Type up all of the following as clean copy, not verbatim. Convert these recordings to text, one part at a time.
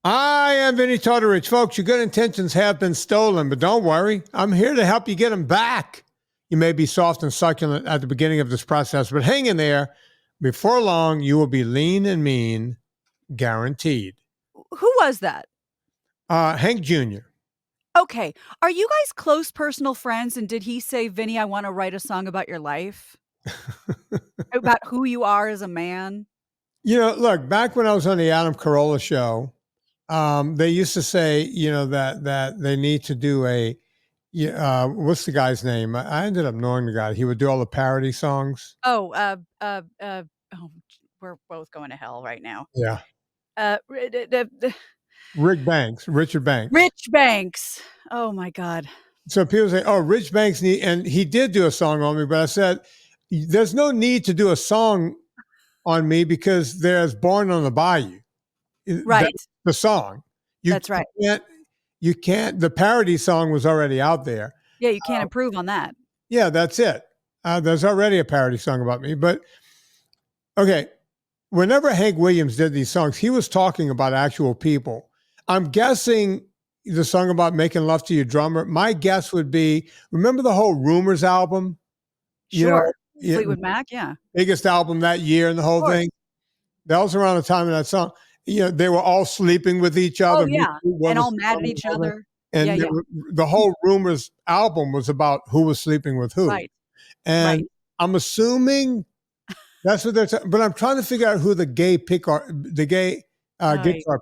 I am Vinnie Tortorich. Folks, your good intentions have been stolen, but don't worry. I'm here to help you get them back. You may be soft and succulent at the beginning of this process, but hang in there. Before long, you will be lean and mean, guaranteed. Who was that? Hank Jr. Okay. Are you guys close personal friends? And did he say, Vinny, I want to write a song about your life? About who you are as a man? Look, back when I was on the Adam Carolla show, they used to say, that they need to do what's the guy's name? I ended up knowing the guy. He would do all the parody songs. Oh, we're both going to hell right now. Yeah. Uh, Richard Banks. Rich Banks. Oh my God. So people say, "Oh, Rich Banks," and he did do a song on me, but I said, "There's no need to do a song on me because there's Born on the Bayou." Right. That's the song. That's right. You can't. The parody song was already out there. Yeah, you can't improve on that. Yeah, that's it. There's already a parody song about me. But okay, whenever Hank Williams did these songs, he was talking about actual people. I'm guessing the song about making love to your drummer. My guess would be, remember the whole Rumors album? Sure. Fleetwood Mac, yeah. Biggest album that year and the whole thing. That was around the time of that song. They were all sleeping with each other. Oh, yeah. And all mad at each other. And the whole Rumors album was about who was sleeping with who. Right. And I'm assuming that's what they're talking. But I'm trying to figure out who the gay guitar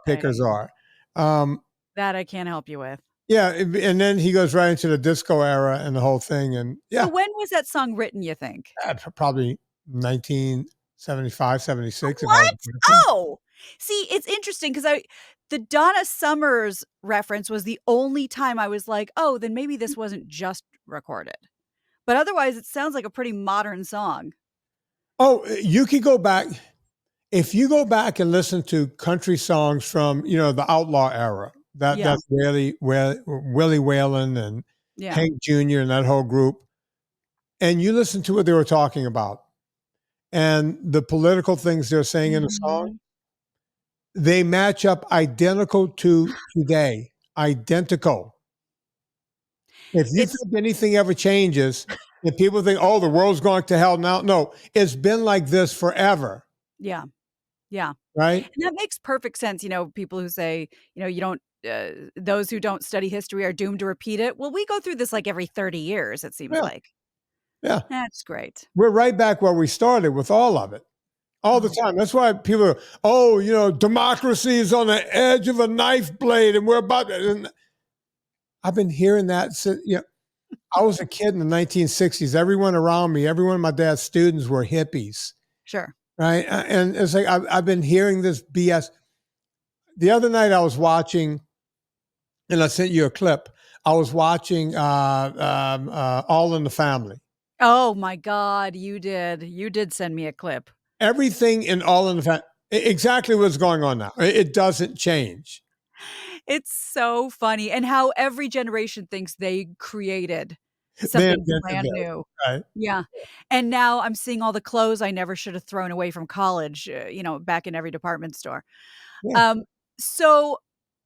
pickers are. That I can't help you with. Yeah. And then he goes right into the disco era and the whole thing. And yeah. So when was that song written, you think? Probably 1975, 76. What? Oh, see, it's interesting because the Donna Summers reference was the only time I was like, oh, then maybe this wasn't just recorded. But otherwise, it sounds like a pretty modern song. Oh, you could go back. If you go back and listen to country songs from, the outlaw era, that's Willie Whalen and Hank Jr. and that whole group, and you listen to what they were talking about and the political things they're saying in the song, they match up identical to today. Identical. If you think anything ever changes, and people think, oh, the world's going to hell now. No, it's been like this forever. Yeah. Yeah. Right. And that makes perfect sense. People who say, you don't, those who don't study history are doomed to repeat it. Well, we go through this like every 30 years, it seems like. Yeah. That's great. We're right back where we started with all of it. All the time. That's why people are, democracy is on the edge of a knife blade and we're about to. And I've been hearing that since, I was a kid in the 1960s. Everyone around me, every one of my dad's students were hippies. Sure. Right. And it's like, I've been hearing this BS. The other night I was watching, and I sent you a clip. I was watching All in the Family. Oh my God, you did. You did send me a clip. Everything in All in the Family, exactly what's going on now. It doesn't change. It's so funny. And how every generation thinks they created something brand new. Right. Yeah. And now I'm seeing all the clothes I never should have thrown away from college, back in every department store. Yeah. So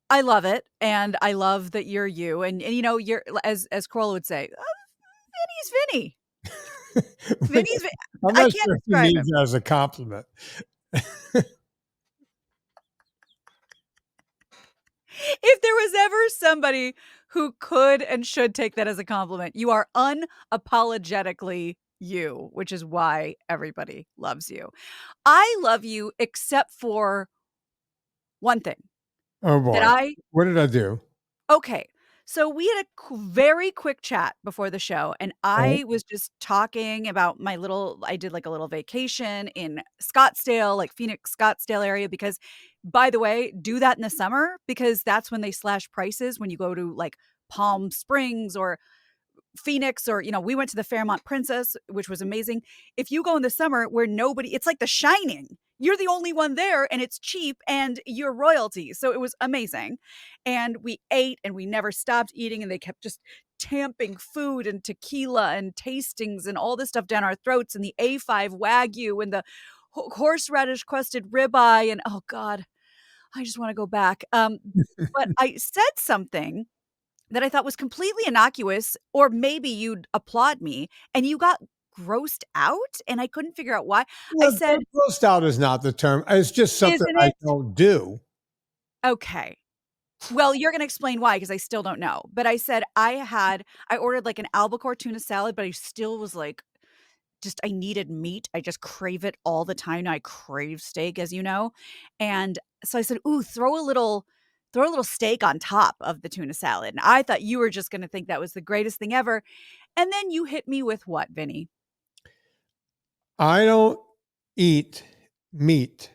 I love it. And I love that you're you. And you're, as Carolla would say, Vinnie's Vinnie. Vinnie's Vinnie. I'm not sure if he means that as a compliment. If there was ever somebody who could and should take that as a compliment, you are unapologetically you, which is why everybody loves you. I love you except for one thing. Oh boy. What did I do? Okay. So we had a very quick chat before the show, and I was just talking about I did like a little vacation in Scottsdale, like Phoenix, Scottsdale area, because by the way, do that in the summer because that's when they slash prices when you go to like Palm Springs or Phoenix or, we went to the Fairmont Princess, which was amazing. If you go in the summer where it's like The Shining. You're the only one there and it's cheap and you're royalty. So it was amazing. And we ate and we never stopped eating and they kept just tamping food and tequila and tastings and all this stuff down our throats and the A5 Wagyu and the horseradish crusted ribeye and oh God, I just want to go back. But I said something that I thought was completely innocuous, or maybe you'd applaud me, and you got grossed out, and I couldn't figure out why. I Well, said, grossed out is not the term. It's just something "Isn't I it?" don't do. Okay. Well, you're gonna explain why, because I still don't know. But I said I ordered, like, an albacore tuna salad, but I still was like, just I needed meat. I just crave it all the time. I crave steak, as you know. And so I said, "Ooh, throw a little steak on top of the tuna salad." And I thought you were just gonna think that was the greatest thing ever. And then you hit me with what, Vinny? I don't eat meat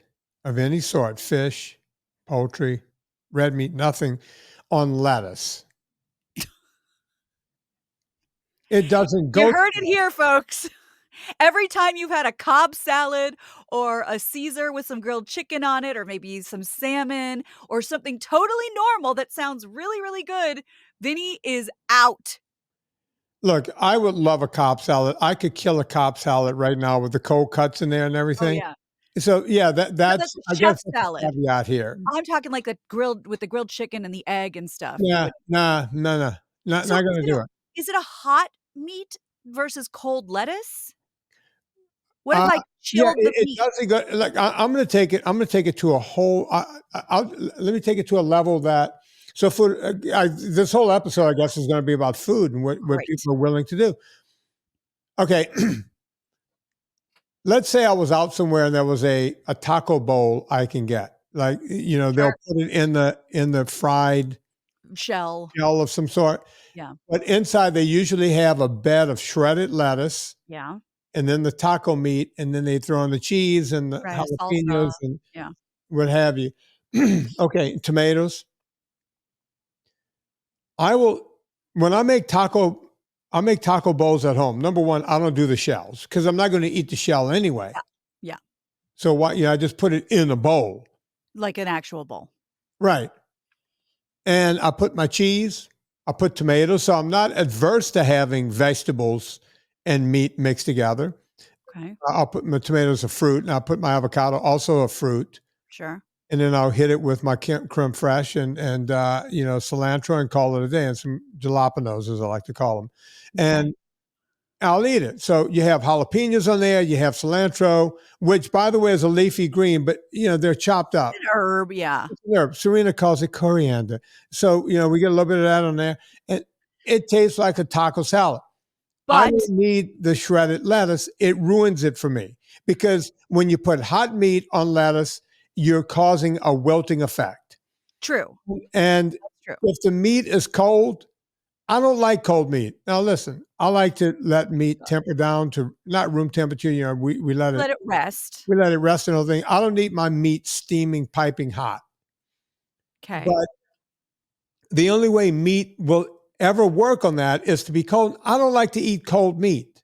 of any sort, fish, poultry, red meat, nothing on lettuce. It doesn't You go heard it here, folks. Every time you've had a Cobb salad or a Caesar with some grilled chicken on it, or maybe some salmon or something totally normal that sounds really, really good, Vinny is out. Look, I would love a Cobb salad. I could kill a Cobb salad right now with the cold cuts in there and Oh, everything. yeah. So yeah, No, that's that's a I chef guess that's a salad. caveat here. I'm talking like the grilled chicken and the egg and stuff. You Yeah, would nah, no, no, not so not gonna do it. is it a hot meat versus cold lettuce? What if Uh, I yeah, chilled the it meat? doesn't go. Like I'm gonna take it. I'm gonna take it to a whole. Let me take it to a level that. So for this whole episode, I guess is going to be about food and what Great. people are willing to do. Okay, let's say I was out somewhere and there was a taco bowl I can get. Like they'll Sure. put it in the fried Shell. shell of some sort. Yeah. But inside they usually have a bed of shredded lettuce Yeah. and then the taco meat, and then they throw in the cheese and the Right, a salsa. jalapenos and Yeah. what have you. Okay, tomatoes. I will when I make taco bowls at home. Number one, I don't do the shells because I'm not going to eat the shell anyway. Yeah. Yeah. So what? I just put it in a bowl, Like an actual bowl. right? And I put my cheese. I put tomatoes. So I'm not adverse to having vegetables and meat mixed together. Okay. I'll put my tomatoes a fruit, and I'll put my avocado also a fruit, Sure. and then I'll hit it with my creme fraiche and cilantro and call it a day, and some jalapenos as I like to call them, Okay. and I'll eat it. So you have jalapenos on there, you have cilantro, which by the way is a leafy green, but they're chopped up. An herb, yeah. It's an herb. Serena calls it coriander. So we get a little bit of that on there, and it tastes like a taco salad. I But don't need the shredded lettuce. It ruins it for me because when you put hot meat on lettuce, you're causing a wilting effect. true. And That's true. if the meat is cold, I don't like cold meat. Now, listen, I like to let meat temper down to not room temperature. We let it Let it rest. rest and everything. I don't need my meat steaming, piping hot. Okay. But the only way meat will ever work on that is to be cold. I don't like to eat cold meat.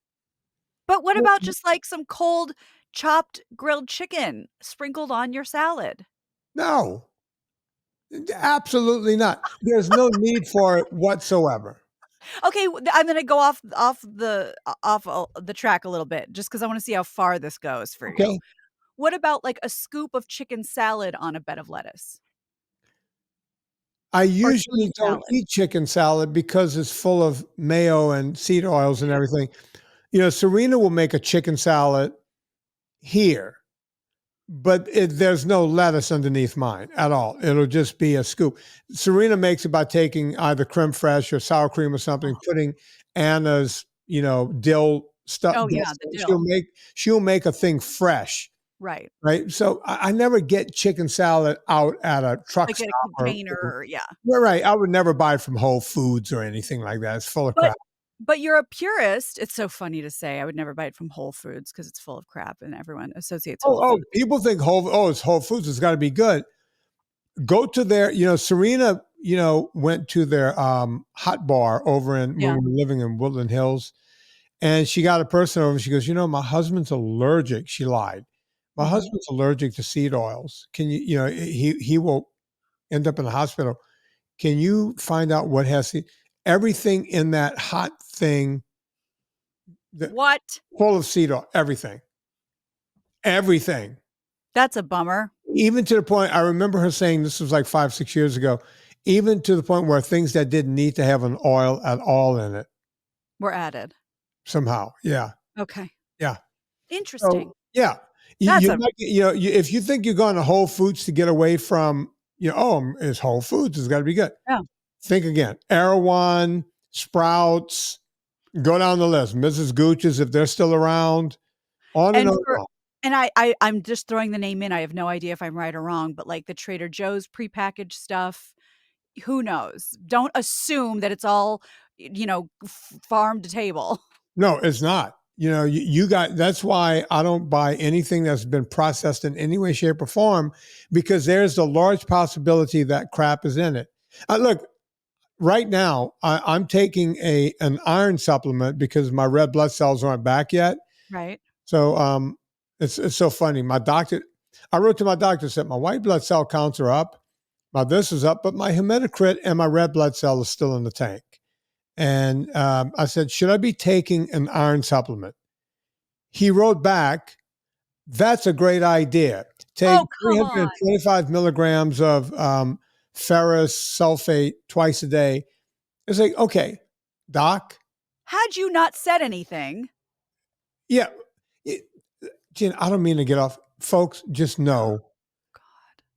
But what about just, like, some cold chopped grilled chicken sprinkled on your salad? No, absolutely not. There's no need for it whatsoever. Okay, I'm gonna go off the track a little bit just because I wanna see how far this goes for you. Okay. What about, like, a scoop of chicken salad on a bed of lettuce? I Or chicken usually don't salad? eat chicken salad because it's full of mayo and seed oils and everything. Serena will make a chicken salad here, but there's no lettuce underneath mine at all. It'll just be a scoop. Serena makes it by taking either creme fraiche or sour cream or something, Oh. putting Anna's, dill stuff. Oh, yeah, the She'll dill. make she'll make a thing fresh, Right. right? So I never get chicken salad out at a truck Like in stop a or container or yeah. you're right. I would never buy it from Whole Foods or anything like that. It's full of But crap. but you're a purist. It's so funny to say I would never buy it from Whole Foods because it's full of crap and everyone associates Whole Foods. People think it's Whole Foods. It's got to be good. Go to their, Serena, went to their hot bar over when Yeah. we were living in Woodland Hills. And she got a person over. She goes, my husband's allergic. She lied. My Mhm. husband's allergic to seed oils. Can he will end up in the hospital. Can you find out what has everything in that hot thing that What? full of seed oil, everything. Everything. That's a bummer. Even to the point, I remember her saying, this was like 5, 6 years ago, even to the point where things that didn't need to have an oil at all in it were added. somehow. Yeah. Okay. Yeah. Interesting. So, yeah. That's If you think you're going to Whole Foods to get away from, it's Whole Foods, it's got to be good. Yeah. Think again. Erewhon, Sprouts, go down the list. Mrs. Gooch's, if they're still around, on and on. And I'm just throwing the name in. I have no idea if I'm right or wrong, but like the Trader Joe's prepackaged stuff, who knows? Don't assume that it's all, farm to table. No, it's not. That's why I don't buy anything that's been processed in any way, shape, or form, because there's a large possibility that crap is in it. Look, right now, I'm taking an iron supplement because my red blood cells aren't back yet. Right. So it's so funny. I wrote to my doctor, said my white blood cell counts are up, my this is up, but my hematocrit and my red blood cell is still in the tank. And I said, should I be taking an iron supplement? He wrote back, that's a great idea. Take 325 milligrams of ferrous sulfate twice a day. It's like, okay, doc. Had you not said anything. Yeah. Gina, I don't mean to get off. Folks, just know,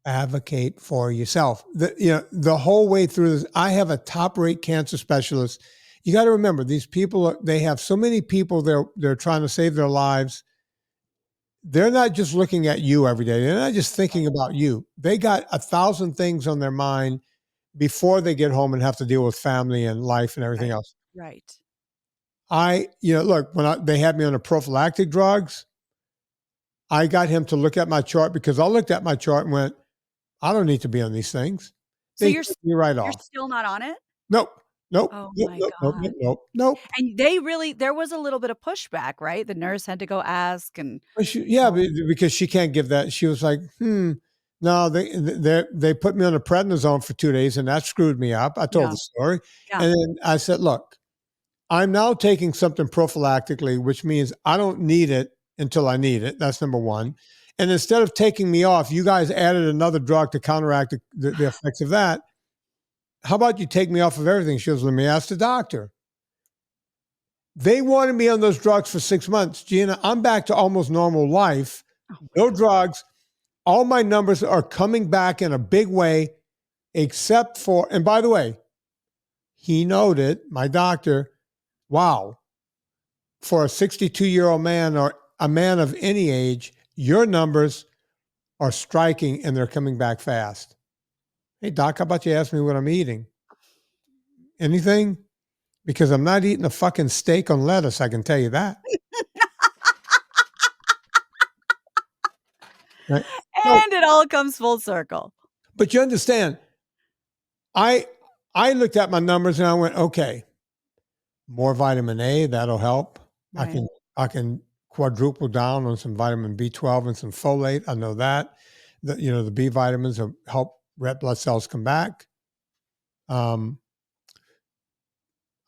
advocate for yourself. The whole way through this, I have a top-rate cancer specialist. You got to remember, these people, they have so many people they're trying to save their lives. They're not just looking at you every day. They're not just thinking about you. They got 1,000 things on their mind before they get home and have to deal with family and life and everything else. Right. Look, when they had me on the prophylactic drugs, I got him to look at my chart because I looked at my chart and went, I don't need to be on these things. So you're still not on it? Nope. Oh my God. Nope. And there was a little bit of pushback, right? The nurse had to go ask and. Because she can't give that. She was like, no, they put me on a prednisone for 2 days and that screwed me up. I told the story. Yeah. And then I said, look, I'm now taking something prophylactically, which means I don't need it until I need it. That's number one. And instead of taking me off, you guys added another drug to counteract the effects of that. How about you take me off of everything? She goes, let me ask the doctor. They wanted me on those drugs for 6 months. Gina, I'm back to almost normal life. No drugs. All my numbers are coming back in a big way, except for, and by the way, he noted, my doctor, wow, for a 62-year-old man or a man of any age, your numbers are striking and they're coming back fast. Hey, doc, how about you ask me what I'm eating? Anything? Because I'm not eating a fucking steak on lettuce, I can tell you that. Right? And it all comes full circle. But you understand, I looked at my numbers and I went, okay, more vitamin A, that'll help. Right. I can quadruple down on some vitamin B12 and some folate. I know that. The B vitamins will help red blood cells come back. Iron,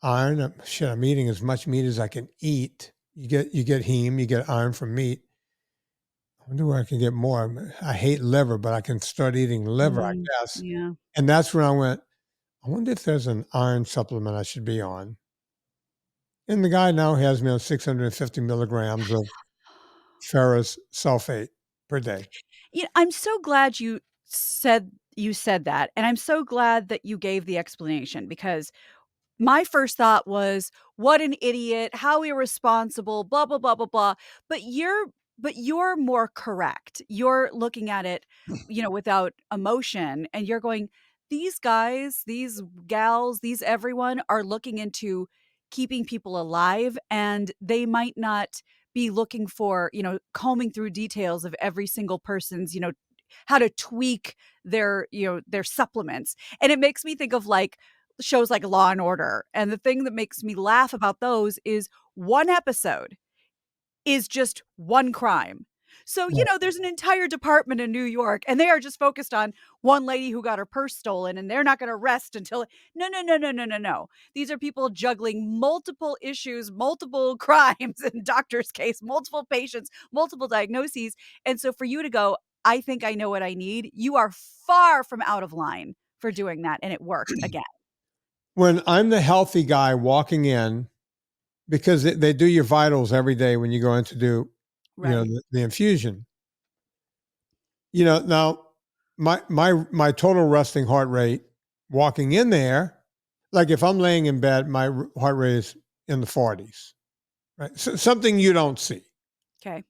I'm eating as much meat as I can eat. You get heme, you get iron from meat. I wonder where I can get more. I hate liver, but I can start eating liver, I guess. Yeah. And that's when I went, I wonder if there's an iron supplement I should be on. And the guy now has me on 650 milligrams of ferrous sulfate per day. I'm so glad you said that. And I'm so glad that you gave the explanation, because my first thought was, what an idiot, how irresponsible, blah, blah, blah, blah, blah. But you're more correct. You're looking at it, without emotion, and you're going, these guys, these gals, these everyone are looking into keeping people alive, and they might not be looking for, combing through details of every single person's, how to tweak their supplements. And it makes me think of like shows like Law and Order. And the thing that makes me laugh about those is one episode is just one crime. So, there's an entire department in New York and they are just focused on one lady who got her purse stolen, and they're not going to rest until no. These are people juggling multiple issues, multiple crimes in doctor's case, multiple patients, multiple diagnoses. And so for you to go, I think I know what I need. You are far from out of line for doing that. And it worked again. When I'm the healthy guy walking in, because they do your vitals every day when you go in to do, Right. the infusion. Now my total resting heart rate walking in there, like if I'm laying in bed, my heart rate is in the 40s, right? So something you don't see. Okay.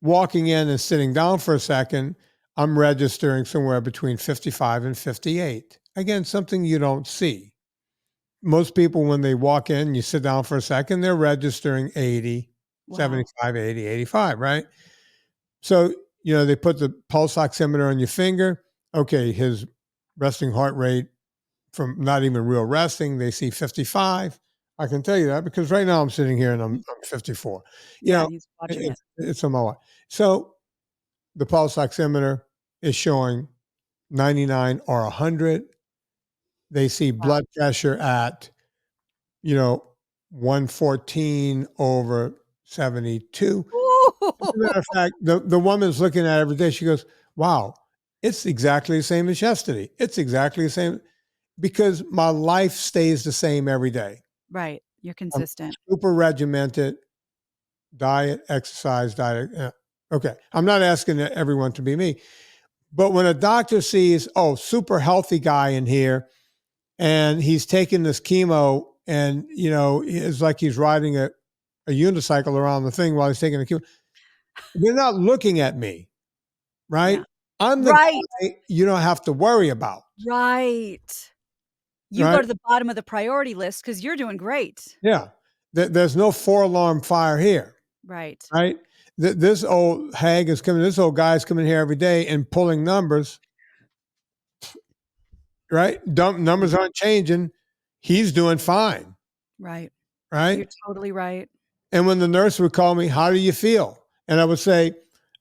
Walking in and sitting down for a second, I'm registering somewhere between 55 and 58. Again, something you don't see. Most people, when they walk in, you sit down for a second, they're registering 80, Wow. 75, 80, 85, right? So, they put the pulse oximeter on your finger. Okay, his resting heart rate from not even real resting, they see 55. I can tell you that because right now I'm sitting here and I'm 54. Yeah, he's watching it. It's on my watch. So the pulse oximeter is showing 99 or 100. They see blood pressure at, 114 over 72. As a matter of fact, the woman's looking at it every day. She goes, wow, it's exactly the same as yesterday. It's exactly the same because my life stays the same every day. Right. You're I'm consistent. super regimented, diet, exercise, diet. Okay. I'm not asking everyone to be me, but when a doctor sees, oh, super healthy guy in here and he's taking this chemo and, it's like he's riding a unicycle around the thing while he's taking the chemo. They're not looking at me, right? Yeah. I'm the Right. guy you don't have to worry about. Right. You go Right? to the bottom of the priority list because you're doing great. Yeah. There's no 4-alarm fire here, Right. right? This old hag is coming, this old guy's coming here every day and pulling numbers, right? Numbers aren't changing. He's doing fine, Right. right? You're totally right. And when the nurse would call me, how do you feel? And I would say,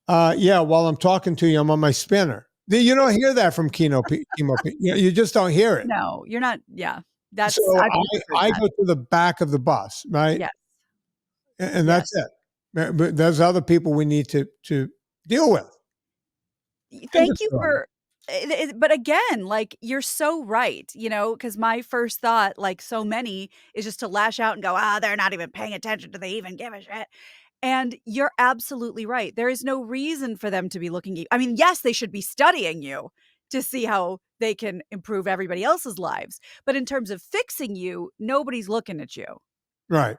yeah, while I'm talking to you, I'm on my spinner. You don't hear that from chemo. You just don't hear it. No, you're not. Yeah. So I've always heard I that. go to the back of the bus, right? Yes. And Yes. that's it. But there's other people we need to deal with. Thank you for but again, like, you're so right, because my first thought, like so many, is just to lash out and go, "Ah, they're not even paying attention. Do they even give a shit?" And you're absolutely right. There is no reason for them to be looking at you. I mean, yes, they should be studying you to see how they can improve everybody else's lives. But in terms of fixing you, nobody's looking at you. Right.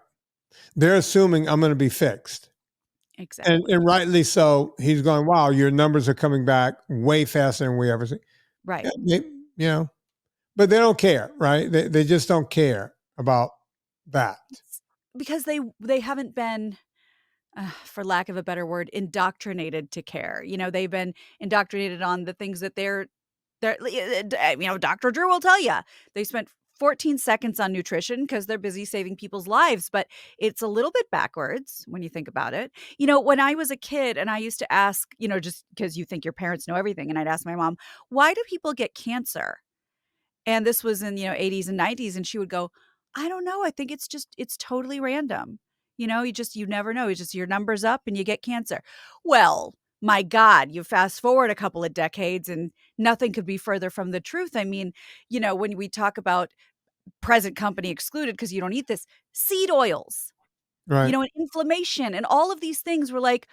They're assuming I'm going to be fixed. Exactly. And rightly so. He's going, wow, your numbers are coming back way faster than we ever see. Right. Yeah, but they don't care, right? They just don't care about that. Because they haven't been, for lack of a better word, indoctrinated to care. They've been indoctrinated on the things that Dr. Drew will tell you. They spent 14 seconds on nutrition because they're busy saving people's lives, but it's a little bit backwards when you think about it. When I was a kid and I used to ask, just because you think your parents know everything, and I'd ask my mom, why do people get cancer? And this was in, 80s and 90s, and she would go, I don't know. I think it's totally random. You never know. It's just your numbers up and you get cancer. Well, my God, you fast forward a couple of decades and nothing could be further from the truth. I mean, when we talk about present company excluded because you don't eat this, seed oils, Right. and inflammation and all of these things were like,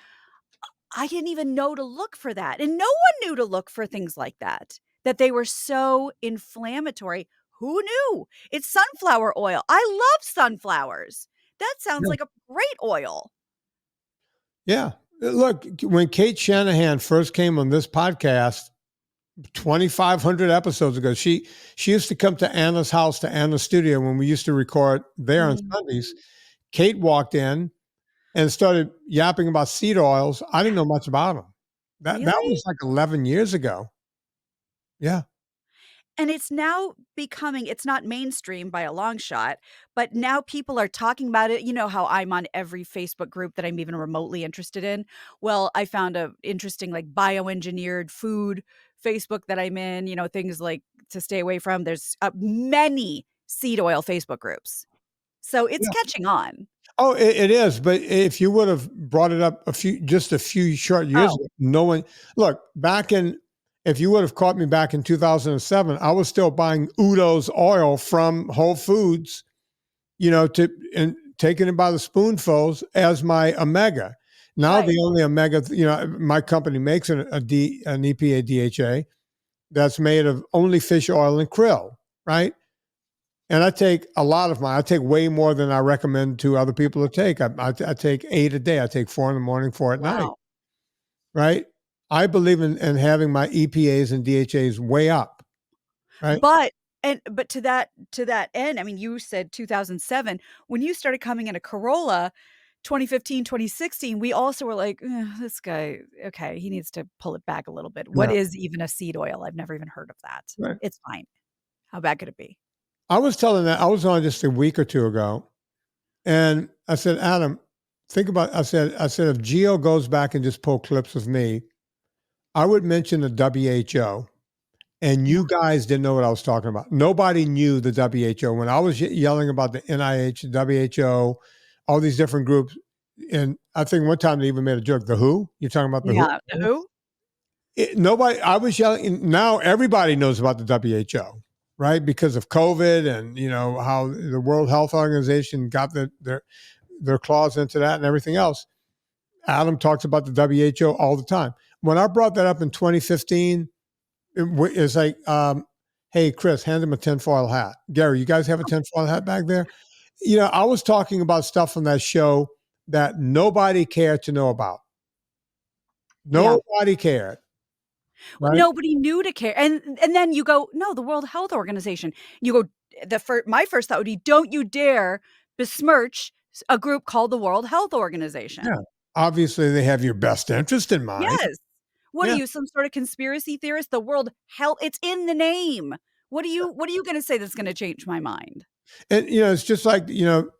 I didn't even know to look for that. And no one knew to look for things like that they were so inflammatory. Who knew? It's sunflower oil. I love sunflowers. That sounds like a great oil. Yeah. Look, when Kate Shanahan first came on this podcast 2,500 episodes ago, she used to come to Anna's house, to Anna's studio when we used to record there on Sundays. Kate walked in and started yapping about seed oils. I didn't know much about them. That was like 11 years ago. Yeah. And it's now it's not mainstream by a long shot, but now people are talking about it. You know how I'm on every Facebook group that I'm even remotely interested in? Well, I found a interesting, like, bioengineered food Facebook that I'm in, things like to stay away from. There's many seed oil Facebook groups. So it's catching on. Oh, it is. But if you would have brought it up just a few short years ago, no one, look, if you would have caught me back in 2007, I was still buying Udo's oil from Whole Foods, and taking it by the spoonfuls as my omega. Now the only omega, my company makes an EPA DHA that's made of only fish oil and krill, right? And I take a lot of mine. I take way more than I recommend to other people to take. I take 8 a day. I take 4 in the morning, 4 at night, right? I believe in having my EPAs and DHAs way up, right? But to that end, I mean, you said 2007 when you started coming into Corolla, 2015, 2016, we also were like, this guy, okay, he needs to pull it back a little bit. What is even a seed oil? I've never even heard of that. Right. It's fine. How bad could it be? I was telling that I was on just a week or two ago, and I said, Adam, think about. I said, if Gio goes back and just pull clips of me, I would mention the WHO, and you guys didn't know what I was talking about. Nobody knew the WHO when I was yelling about the NIH, WHO, all these different groups. And I think one time they even made a joke. The WHO? You're talking about the WHO? The WHO? Nobody. I was yelling. Now everybody knows about the WHO. Right, because of COVID and how the World Health Organization got their claws into that and everything else. Adam talks about the WHO all the time. When I brought that up in 2015, it's like, hey, Chris, hand him a tinfoil hat. Gary, you guys have a tinfoil hat back there? I was talking about stuff on that show that nobody cared to know about. Nobody cared. Right? Nobody knew to care. And then you go, no, the World Health Organization. You go, my first thought would be, don't you dare besmirch a group called the World Health Organization. Yeah. Obviously, they have your best interest in mind. Yes. What are you, some sort of conspiracy theorist? The World Health, it's in the name. What are you going to say that's going to change my mind? And, it's just like,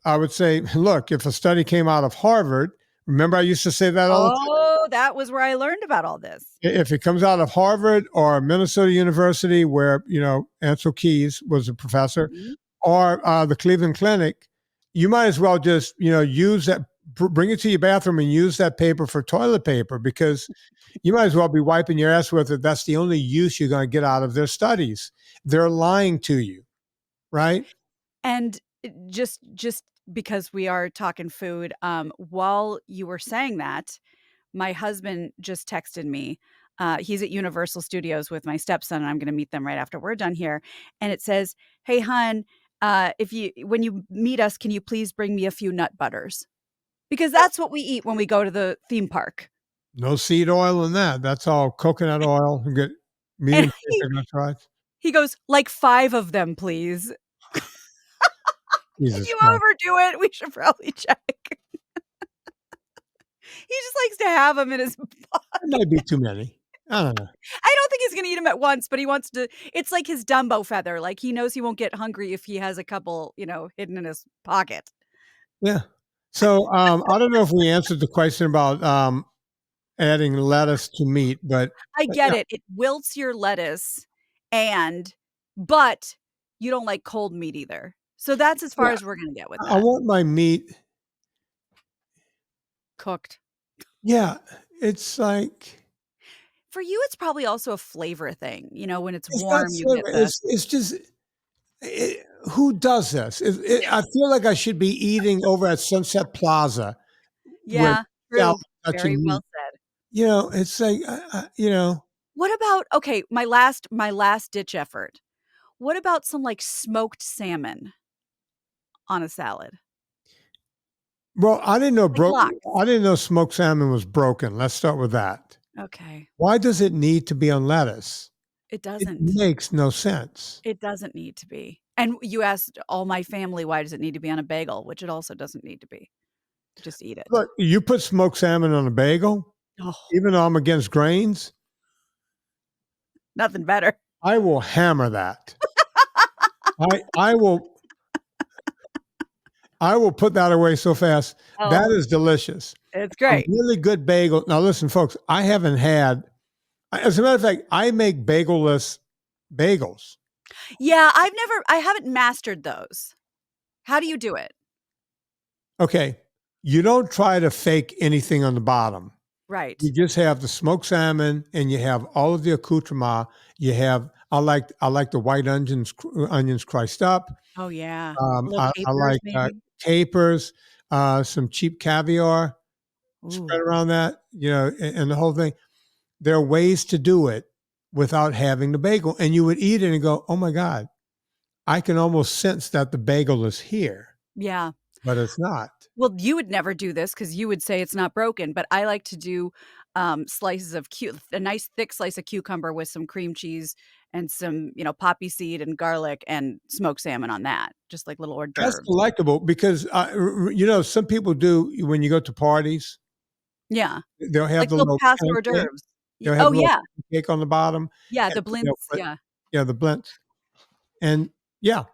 I would say, look, if a study came out of Harvard, remember I used to say that all the time? Oh, that was where I learned about all this. If it comes out of Harvard or Minnesota University, where, Ansel Keys was a professor, or the Cleveland Clinic, you might as well just, use that, bring it to your bathroom and use that paper for toilet paper, because you might as well be wiping your ass with it. That's the only use you're going to get out of their studies. They're lying to you, right? And just because we are talking food, while you were saying that, my husband just texted me. He's at Universal Studios with my stepson, and I'm going to meet them right after we're done here. And it says, "Hey, hon, when you meet us, can you please bring me a few nut butters? Because that's what we eat when we go to the theme park." No seed oil in that. That's all coconut oil. You get medium coconut fries. He goes, like 5 of them, please. If you overdo it, we should probably check. He just likes to have them in his pocket. It might be too many. I don't know. I don't think he's going to eat them at once, but he wants to. It's like his Dumbo feather. Like he knows he won't get hungry if he has a couple, hidden in his pocket. Yeah. So I don't know if we answered the question about adding lettuce to meat, but I get it. It wilts your lettuce, but you don't like cold meat either. So that's as far as we're going to get with that. I want my meat cooked. Yeah, it's like, for you, it's probably also a flavor thing. When it's warm, you get it's just, who does this? I feel like I should be eating over at Sunset Plaza. Yeah, true. Very well said. It's like, What about, okay, my last ditch effort. What about some like smoked salmon on a salad? Well, I didn't know smoked salmon was broken. Let's start with that. Okay. Why does it need to be on lettuce? It doesn't. It makes no sense. It doesn't need to be. And you asked all my family, why does it need to be on a bagel? Which it also doesn't need to be. Just eat it. Look, you put smoked salmon on a bagel, even though I'm against grains. Nothing better. I will hammer that. I will put that away so fast. Oh, that is delicious. It's great. A really good bagel. Now, listen, folks, I haven't had, as a matter of fact, I make bagel-less bagels. Yeah, I haven't mastered those. How do you do it? Okay, you don't try to fake anything on the bottom. Right. You just have the smoked salmon, and you have all of the accoutrement. You have I like the white onions criced up. Oh, yeah. Little I capers, like maybe? capers, some cheap caviar spread Ooh. around that. And the whole thing. There are ways to do it without having the bagel, and you would eat it and go, "Oh my God, I can almost sense that the bagel is here," Yeah. but it's not. Well, you would never do this because you would say it's not broken, but I like to do, slices of a nice thick slice of cucumber with some cream cheese and some, poppy seed and garlic and smoked salmon on that, just like little hors That's d'oeuvres. delectable because, some people do when you go to parties, Yeah, they'll have like the little little past hors pancake. d'oeuvres. They'll have Oh, a little yeah. cake on the bottom, Yeah, and the they'll blintz, put yeah. yeah, the blintz. And yeah,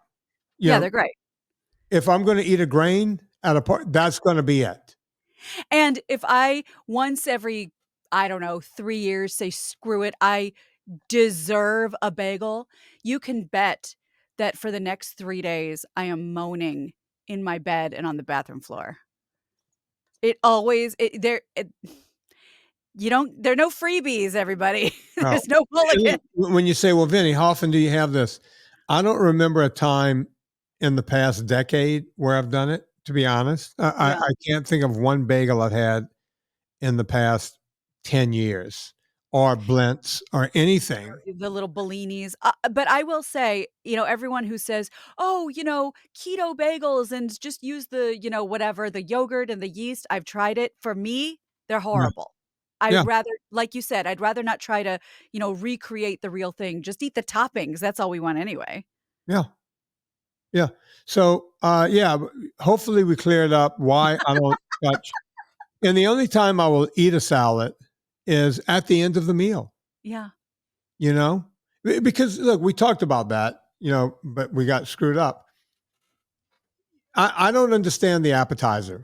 you Yeah, know, they're great. if I'm gonna eat a grain at a party, that's gonna be it. And if I once every, I don't know, 3 years say, "Screw it, I deserve a bagel," you can bet that for the next 3 days, I am moaning in my bed and on the bathroom floor. It always it there it you don't there are no freebies, everybody. No. There's no And mulligan. look, when you say, "Well, Vinny, how often do you have this?" I don't remember a time in the past decade where I've done it, to be honest. Yeah. I can't think of one bagel I've had in the past 10 years or blintz or anything. The little bellinis, but I will say, everyone who says, "Oh, keto bagels and just use the, whatever, the yogurt and the yeast," I've tried it. For me, they're Yeah. horrible. I'd Yeah. rather, like you said, I'd rather not try to, recreate the real thing. Just eat the toppings. That's all we want anyway. Yeah. Yeah. So, yeah, hopefully we cleared up why I don't touch. And the only time I will eat a salad is at the end of the meal, Yeah. you know? Because look, we talked about that, but we got screwed up. I don't understand the appetizer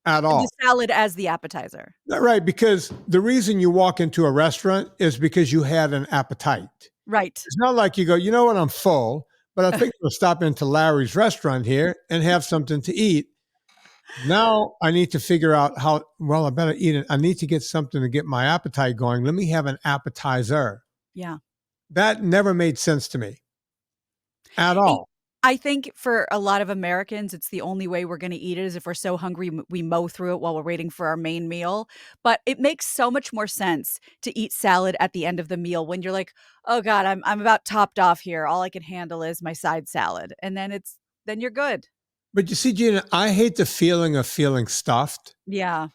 at The all. salad as the appetizer. Right. Because the reason you walk into a restaurant is because you had an appetite. Right. It's not like you go, you know what, I'm full, but I think we'll stop into Larry's restaurant here and have something to eat. Now I need to figure out I better eat it. I need to get something to get my appetite going. Let me have an appetizer. Yeah. That never made sense to me at I all. I think for a lot of Americans, it's the only way we're gonna eat it is if we're so hungry, we mow through it while we're waiting for our main meal, but it makes so much more sense to eat salad at the end of the meal when you're like, "Oh god, I'm about topped off here. All I can handle is my side salad," and then you're good. But you see, Gina, I hate the feeling of feeling stuffed. Yeah,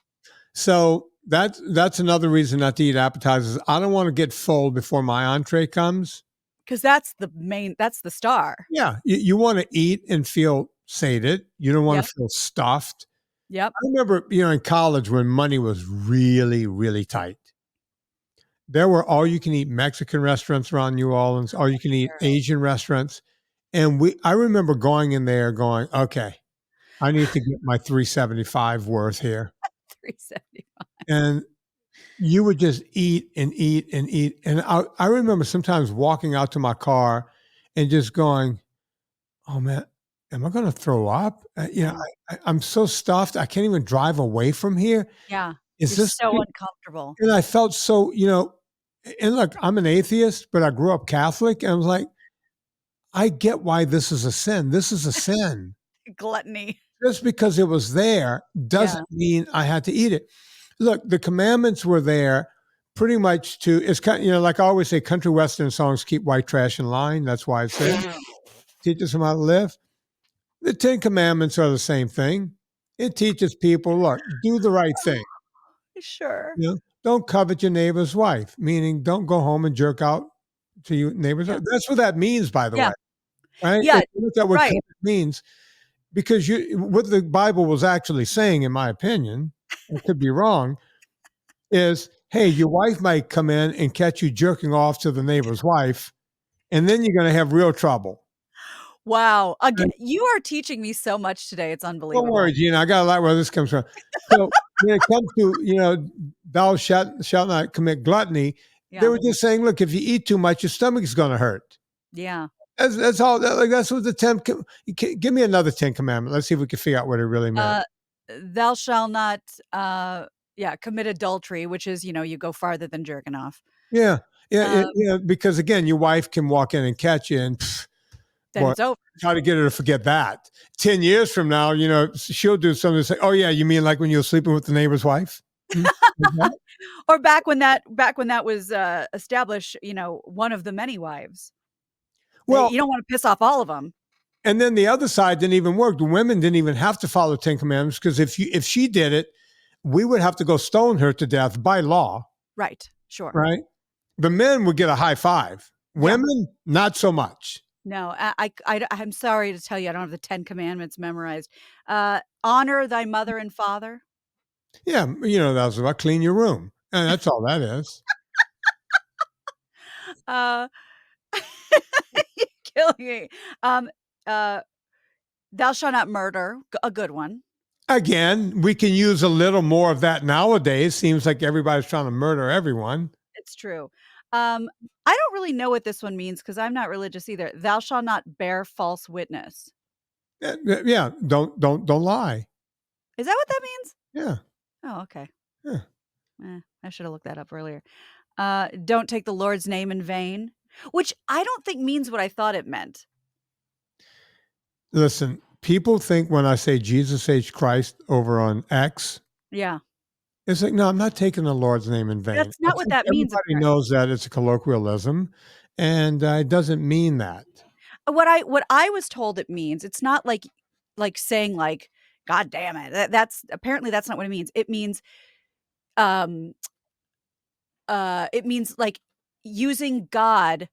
So that's another reason not to eat appetizers. I don't want to get full before my entree comes. 'cause that's the star. Yeah, you want to eat and feel sated. You don't want Yep, to feel stuffed. yep. I remember, in college when money was really, really tight. There were all you can eat Mexican restaurants around New Orleans, all you can eat Sure. Asian restaurants. And I remember going in there going, okay, I need to get my 375 worth here. 370. And you would just eat and eat and eat. And I remember sometimes walking out to my car and just going, oh man, am I going to throw up? Yeah, I'm so stuffed. I can't even drive away from here. yeah. Is You're this? so uncomfortable. And I felt so, and look, I'm an atheist, but I grew up Catholic. And I was like, I get why this is a sin. This is a sin. Gluttony. Just because it was there Yeah. doesn't mean I had to eat it. Look, the commandments were there pretty much it's kind of, like I always say, country western songs keep white trash in line. That's why it's there. Teaches them how to live. The 10 Commandments are the same thing. It teaches people, look, do the right thing. Sure. Don't covet your neighbor's wife, meaning don't go home and jerk out to your neighbor's Yeah. wife. That's what that means, by the Yeah. way. Right? Yeah, If you look at what right. covet means, because what the Bible was actually saying, in my opinion, I could be wrong, is, hey, your wife might come in and catch you jerking off to the neighbor's wife, and then you're going to have real trouble. Wow. You are teaching me so much today. It's Don't unbelievable. worry, Gina. I got a lot where this comes from. So when it comes to, thou shalt not commit gluttony, they Yeah. were just saying, look, if you eat too much, your stomach is going to hurt. Yeah. That's all. That's what the 10. Give me another 10 commandment. Let's see if we can figure out what it really meant. thou shalt not, commit adultery, which is, you go farther than jerking off. Yeah. Yeah. Um, Because again, your wife can walk in and catch you and then boy, it's over. try to get her to forget that. 10 years from now, she'll do something to say, oh yeah, you mean like when you were sleeping with the neighbor's wife? Hmm? Or back when that was established, one of the many wives. Well, You don't want to piss off all of them. and then the other side didn't even work. The women didn't even have to follow 10 commandments because if she did it, we would have to go stone her to death by law. Right. Sure. Right. The men would get a high five. Women, not so much. No, I'm sorry to tell you, I don't have the 10 commandments memorized. Honor thy mother and father. Yeah. That was about clean your room. And that's all that is. You're killing me. Thou shalt not murder, a good one. Again, we can use a little more of that nowadays. Seems like everybody's trying to murder everyone. It's true. I don't really know what this one means because I'm not religious either. Thou shalt not bear false witness. Yeah. Don't lie. Is that what that means? Yeah. Oh, okay. Yeah. I should have looked that up earlier. Don't take the Lord's name in vain, which I don't think means what I thought it meant. Listen, people think when I say Jesus H. Christ over on X, it's like, no, I'm not taking the Lord's name in vain. That's not what that means. Everybody knows that it's a colloquialism, and it doesn't mean that. What I was told it means, it's not like saying like, God damn it. That's apparently that's not what it means. It means, like using God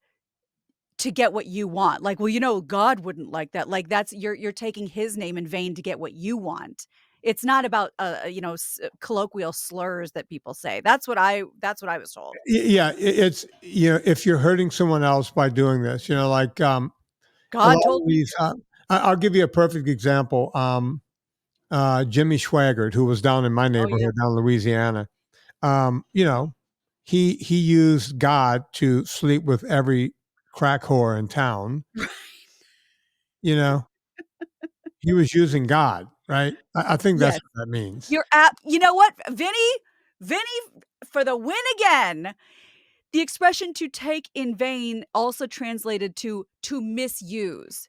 to get what you want. Like, well, God wouldn't like that. Like that's you're taking his name in vain to get what you want. It's not about colloquial slurs that people say. That's what I was told. Yeah, it's if you're hurting someone else by doing this, like God told me. I'll give you a perfect example. Jimmy Swaggart, who was down in my neighborhood down in Louisiana, he used God to sleep with every crack whore in town. He was using God, right? I think that's what that means. You know what, Vinnie, for the win again. The expression "to take in vain" also translated to misuse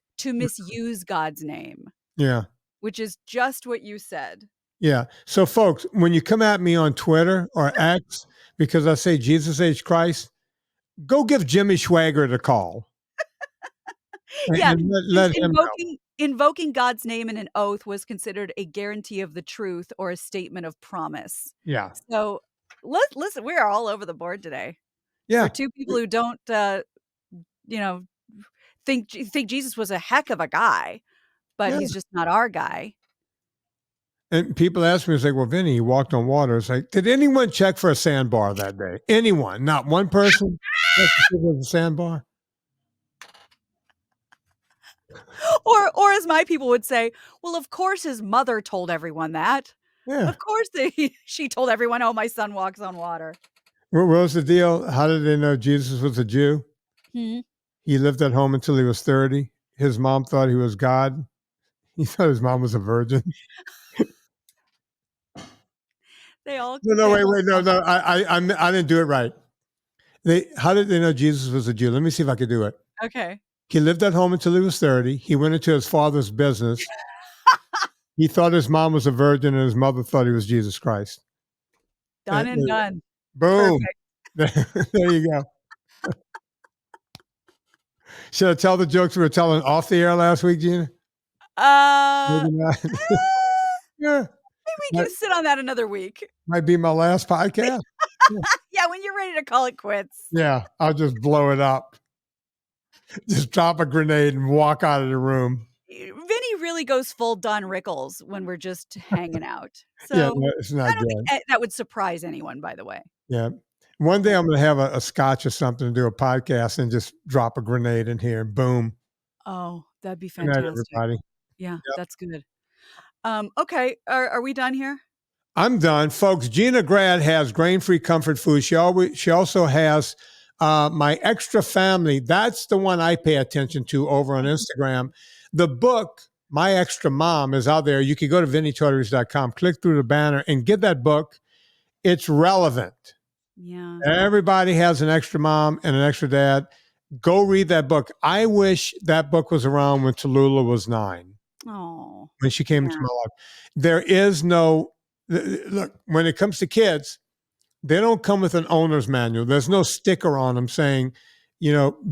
God's name. Yeah. Which is just what you said. Yeah. So folks, when you come at me on Twitter or X because I say Jesus H. Christ, go give Jimmy Swaggart a call. And let him know. Invoking God's name in an oath was considered a guarantee of the truth or a statement of promise. Yeah. So listen, we are all over the board today. Yeah. For two people who don't, think Jesus was a heck of a guy, but he's just not our guy. And people ask me, it's like, well, Vinnie, he walked on water. It's like, did anyone check for a sandbar that day? Anyone? Not one person? A sandbar? Or as my people would say, well, of course his mother told everyone that. Yeah. Of course she told everyone, oh, my son walks on water. What was the deal? How did they know Jesus was a Jew? He lived at home until he was 30. His mom thought he was God. He thought his mom was a virgin. No, wait. No. I didn't do it right. How did they know Jesus was a Jew? Let me see if I could do it. Okay. He lived at home until he was 30. He went into his father's business. He thought his mom was a virgin and his mother thought he was Jesus Christ. Done and done. Boom. There you go. Should I tell the jokes we were telling off the air last week, Gina? Maybe not. Yeah. Maybe we can sit on that another week. Might be my last podcast. Yeah, when you're ready to call it quits. Yeah, I'll just blow it up. Just drop a grenade and walk out of the room. Vinnie really goes full Don Rickles when we're just hanging out. So yeah, it's not good. Think that would surprise anyone, by the way. Yeah. One day I'm going to have a scotch or something to do a podcast and just drop a grenade in here and boom. Oh, that'd be fantastic. Good night, everybody. Yeah, That's good. Okay. Are we done here? I'm done. Folks, Gina Grad has grain-free comfort food. She also has my extra family. That's the one I pay attention to over on Instagram. The book My Extra Mom is out there. You can go to VinnieTortorich.com, click through the banner, and get that book. It's relevant. Yeah. Everybody has an extra mom and an extra dad. Go read that book. I wish that book was around when Tallulah was 9. Oh. When she came into my life. There is no, look, when it comes to kids, they don't come with an owner's manual. There's no sticker on them saying,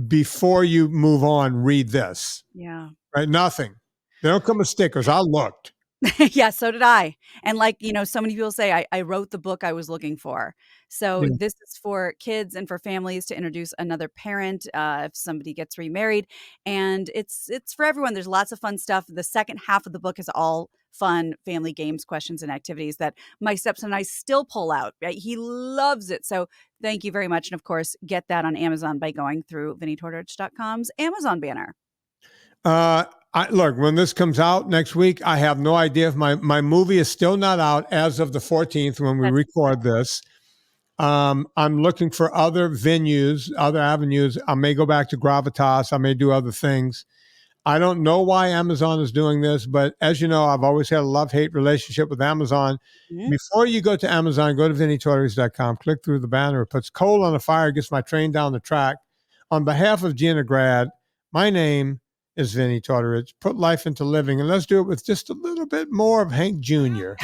before you move on, read this. Yeah. Right? Nothing. They don't come with stickers. I looked. Yeah, so did I. And so many people say I wrote the book I was looking for. So this is for kids and for families to introduce another parent if somebody gets remarried. And it's for everyone. There's lots of fun stuff. The second half of the book is all fun family games, questions, and activities that my stepson and I still pull out. Right? He loves it. So thank you very much. And of course, get that on Amazon by going through VinnieTortorich.com's Amazon banner. Look, when this comes out next week, I have no idea if my movie is still not out as of the 14th when we record this. I'm looking for other venues, other avenues. I may go back to Gravitas. I may do other things. I don't know why Amazon is doing this, but as you know, I've always had a love-hate relationship with Amazon. Mm-hmm. Before you go to Amazon, go to VinnieTortorich.com, click through the banner. It puts coal on the fire, gets my train down the track. On behalf of Gina Grad, my name is Vinnie Tortorich. Put life into living, and let's do it with just a little bit more of Hank Jr.